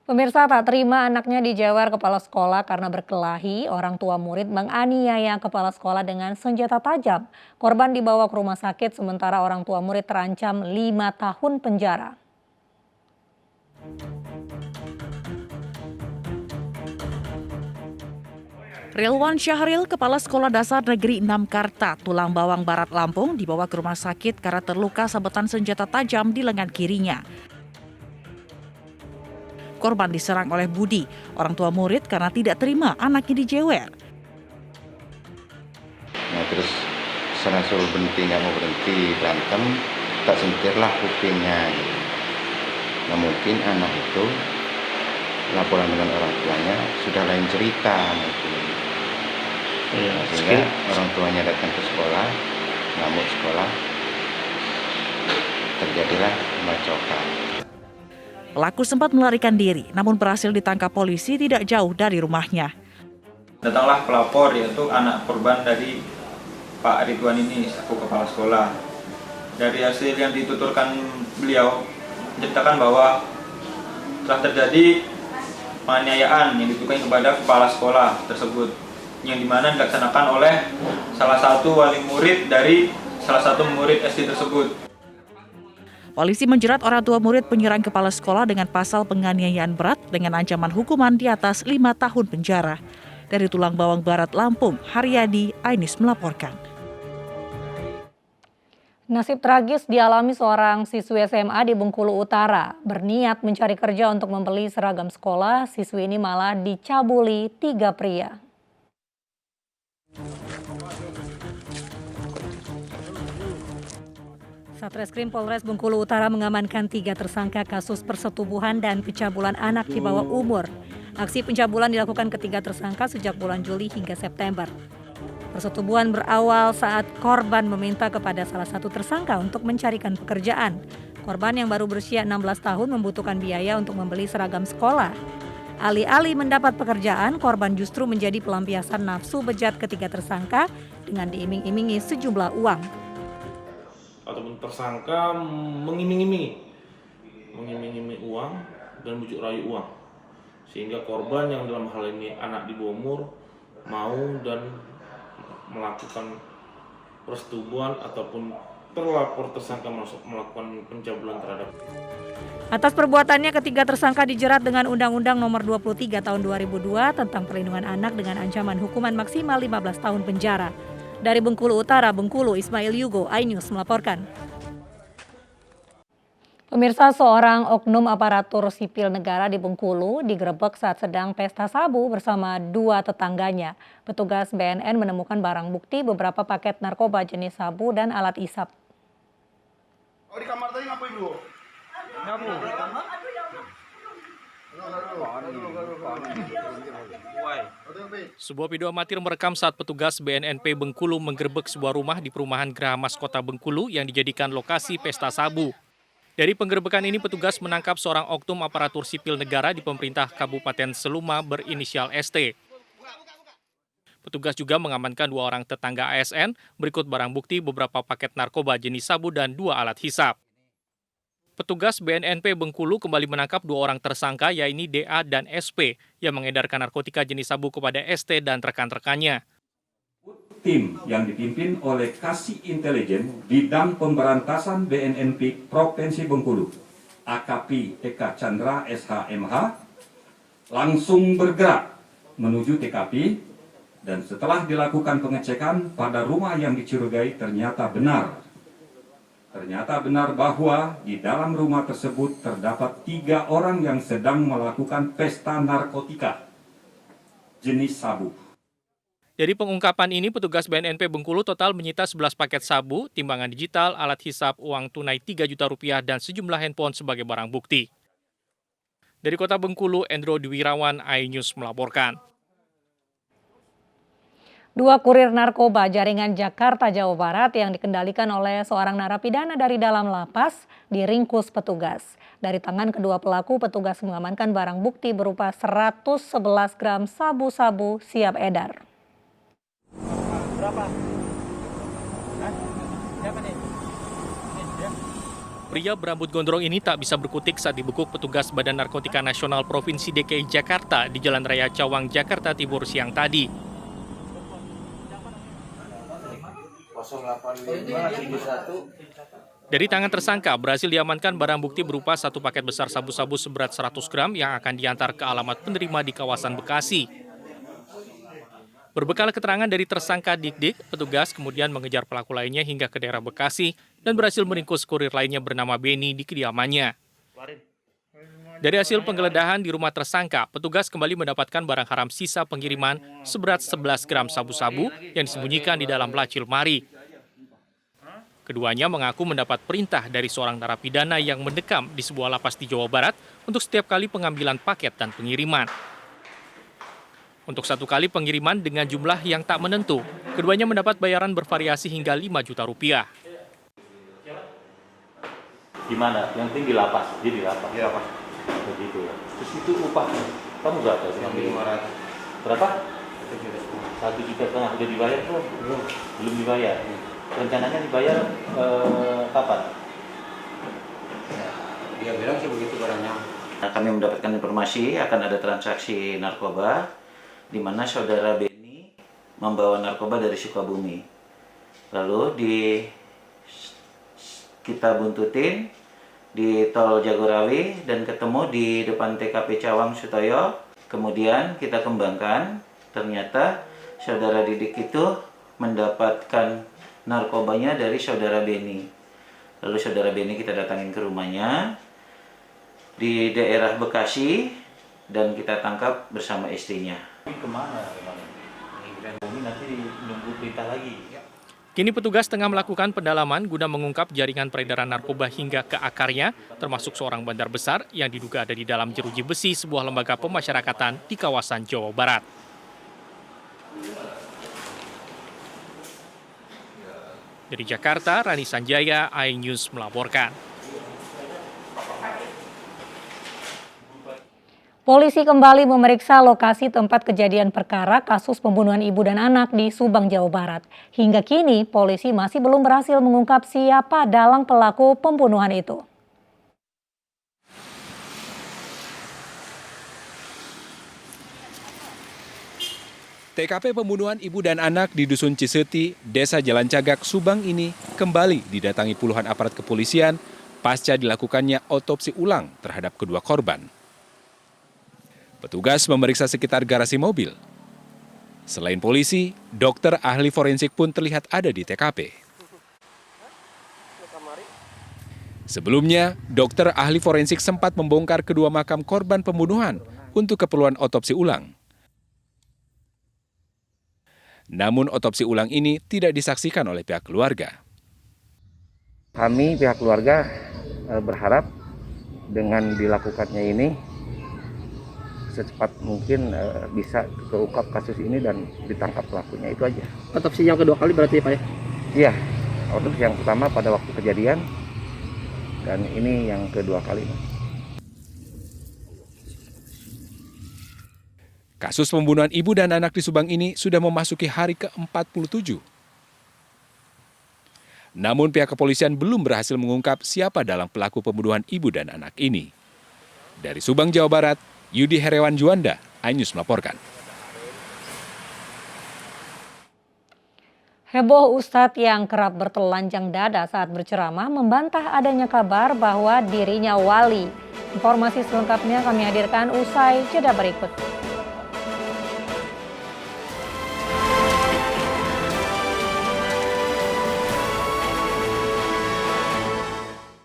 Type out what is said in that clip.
Pemirsa tak terima anaknya dijewer kepala sekolah karena berkelahi, orang tua murid menganiaya kepala sekolah dengan senjata tajam. Korban dibawa ke rumah sakit sementara orang tua murid terancam 5 tahun penjara. Rilwan Syahril, Kepala Sekolah Dasar Negeri 6 Karta, Tulang Bawang Barat, Lampung, dibawa ke rumah sakit karena terluka sabetan senjata tajam di lengan kirinya. Korban diserang oleh Budi, orang tua murid, karena tidak terima anaknya dijewer. Nah terus saya suruh berhenti, nggak mau berhenti, berantem, tak sentirlah kupingnya. Nah mungkin anak itu laporan dengan orang tuanya sudah lain cerita mungkin. Sehingga orang tuanya datang ke sekolah, ngamuk sekolah, terjadilah pembacokan. Pelaku sempat melarikan diri, namun berhasil ditangkap polisi tidak jauh dari rumahnya. Datanglah pelapor, yaitu anak korban dari Pak Ridwan ini, selaku kepala sekolah. Dari hasil yang dituturkan beliau, menceritakan bahwa telah terjadi penganiayaan yang ditujukan kepada kepala sekolah tersebut, yang dimana dilaksanakan oleh salah satu wali murid dari salah satu murid SD tersebut. Polisi menjerat orang tua murid penyerang kepala sekolah dengan pasal penganiayaan berat dengan ancaman hukuman di atas 5 tahun penjara. Dari Tulang Bawang Barat, Lampung, Haryadi Ainis melaporkan. Nasib tragis dialami seorang siswi SMA di Bengkulu Utara. Berniat mencari kerja untuk membeli seragam sekolah, siswi ini malah dicabuli 3 pria. Satreskrim Polres Bengkulu Utara mengamankan 3 tersangka kasus persetubuhan dan pencabulan anak di bawah umur. Aksi pencabulan dilakukan ketiga tersangka sejak bulan Juli hingga September. Persetubuhan berawal saat korban meminta kepada salah satu tersangka untuk mencarikan pekerjaan. Korban yang baru berusia 16 tahun membutuhkan biaya untuk membeli seragam sekolah. Alih-alih mendapat pekerjaan, korban justru menjadi pelampiasan nafsu bejat ketiga tersangka dengan diiming-imingi sejumlah uang. Ataupun tersangka mengiming-imingi uang dan bujuk rayu uang, sehingga korban yang dalam hal ini anak di bawah umur mau dan melakukan persetubuhan ataupun terlapor tersangka melakukan pencabulan terhadap. Atas perbuatannya, ketiga tersangka dijerat dengan Undang-Undang Nomor 23 Tahun 2002 tentang Perlindungan Anak dengan ancaman hukuman maksimal 15 tahun penjara. Dari Bengkulu Utara, Bengkulu, Ismail Yugo, iNews melaporkan. Pemirsa, seorang oknum aparatur sipil negara di Bengkulu digerebek saat sedang pesta sabu bersama 2 tetangganya. Petugas BNN menemukan barang bukti beberapa paket narkoba jenis sabu dan alat isap. Oh, di kamar tadi ngapain dulu? Nyabu. Sebuah video amatir merekam saat petugas BNNP Bengkulu menggerebek sebuah rumah di perumahan Grahamas Kota Bengkulu yang dijadikan lokasi pesta sabu. Dari penggerebekan ini, petugas menangkap seorang oknum aparatur sipil negara di pemerintah Kabupaten Seluma berinisial ST. Petugas juga mengamankan 2 orang tetangga ASN, berikut barang bukti beberapa paket narkoba jenis sabu dan 2 alat hisap. Petugas BNNP Bengkulu kembali menangkap 2 orang tersangka, yaitu DA dan SP, yang mengedarkan narkotika jenis sabu kepada ST dan rekan-rekannya. Tim yang dipimpin oleh Kasih Intelijen Bidang Pemberantasan BNNP Provinsi Bengkulu, AKP Eka Chandra SHMH, langsung bergerak menuju TKP, dan setelah dilakukan pengecekan pada rumah yang dicurigai ternyata benar bahwa di dalam rumah tersebut terdapat 3 orang yang sedang melakukan pesta narkotika jenis sabu. Dari pengungkapan ini, petugas BNNP Bengkulu total menyita 11 paket sabu, timbangan digital, alat hisap, uang tunai 3 juta rupiah, dan sejumlah handphone sebagai barang bukti. Dari Kota Bengkulu, Endro Dwirawan, iNews melaporkan. 2 kurir narkoba jaringan Jakarta, Jawa Barat yang dikendalikan oleh seorang narapidana dari dalam lapas diringkus petugas. Dari tangan kedua pelaku, petugas mengamankan barang bukti berupa 111 gram sabu-sabu siap edar. Berapa? Siapa nih? Pria berambut gondrong ini tak bisa berkutik saat dibekuk petugas Badan Narkotika Nasional Provinsi DKI Jakarta di Jalan Raya Cawang, Jakarta Timur siang tadi. Dari tangan tersangka berhasil diamankan barang bukti berupa satu paket besar sabu-sabu seberat 100 gram yang akan diantar ke alamat penerima di kawasan Bekasi. Berbekal keterangan dari tersangka Dik-Dik, petugas kemudian mengejar pelaku lainnya hingga ke daerah Bekasi dan berhasil meringkus kurir lainnya bernama Beni di kediamannya. Dari hasil penggeledahan di rumah tersangka, petugas kembali mendapatkan barang haram sisa pengiriman seberat 11 gram sabu-sabu yang disembunyikan di dalam laci lemari. Keduanya mengaku mendapat perintah dari seorang narapidana yang mendekam di sebuah lapas di Jawa Barat untuk setiap kali pengambilan paket dan pengiriman. Untuk satu kali pengiriman dengan jumlah yang tak menentu, keduanya mendapat bayaran bervariasi hingga 5 juta rupiah. Di mana? Yang tinggi lapas, dia di lapas. Iya, Pak. Begitu ya. Terus itu upah kamu berapa? 500. Berapa? 1,5 juta udah dibayar belum? Belum dibayar. Rencananya dibayar kapan? Dia bilang sih begitu barangnya. Kami mendapatkan informasi akan ada transaksi narkoba di mana saudara Beni membawa narkoba dari Sukabumi. Lalu kita buntutin di tol Jagorawi dan ketemu di depan TKP Cawang Sutoyo. Kemudian kita kembangkan, ternyata saudara Didik itu mendapatkan narkobanya dari saudara Beni. Lalu saudara Beni kita datangin ke rumahnya di daerah Bekasi dan kita tangkap bersama istrinya. Kemana? Ini nanti nunggu perintah lagi. Kini petugas tengah melakukan pendalaman guna mengungkap jaringan peredaran narkoba hingga ke akarnya, termasuk seorang bandar besar yang diduga ada di dalam jeruji besi sebuah lembaga pemasyarakatan di kawasan Jawa Barat. Dari Jakarta, Rani Sanjaya, iNews melaporkan. Polisi kembali memeriksa lokasi tempat kejadian perkara kasus pembunuhan ibu dan anak di Subang, Jawa Barat. Hingga kini, polisi masih belum berhasil mengungkap siapa dalang pelaku pembunuhan itu. TKP pembunuhan ibu dan anak di Dusun Ciseti, Desa Jalan Cagak, Subang ini kembali didatangi puluhan aparat kepolisian pasca dilakukannya otopsi ulang terhadap kedua korban. Petugas memeriksa sekitar garasi mobil. Selain polisi, dokter ahli forensik pun terlihat ada di TKP. Sebelumnya, dokter ahli forensik sempat membongkar kedua makam korban pembunuhan untuk keperluan otopsi ulang. Namun otopsi ulang ini tidak disaksikan oleh pihak keluarga. Kami pihak keluarga berharap dengan dilakukannya ini secepat mungkin bisa terungkap kasus ini dan ditangkap pelakunya, itu aja. Otopsi yang kedua kali berarti Pak ya? Iya, otopsi yang pertama pada waktu kejadian dan ini yang kedua kali. Kasus pembunuhan ibu dan anak di Subang ini sudah memasuki hari ke-47. Namun pihak kepolisian belum berhasil mengungkap siapa dalang pelaku pembunuhan ibu dan anak ini. Dari Subang, Jawa Barat, Yudi Herewan Juanda, iNews melaporkan. Heboh Ustadz yang kerap bertelanjang dada saat berceramah membantah adanya kabar bahwa dirinya wali. Informasi selengkapnya kami hadirkan usai jeda berikut.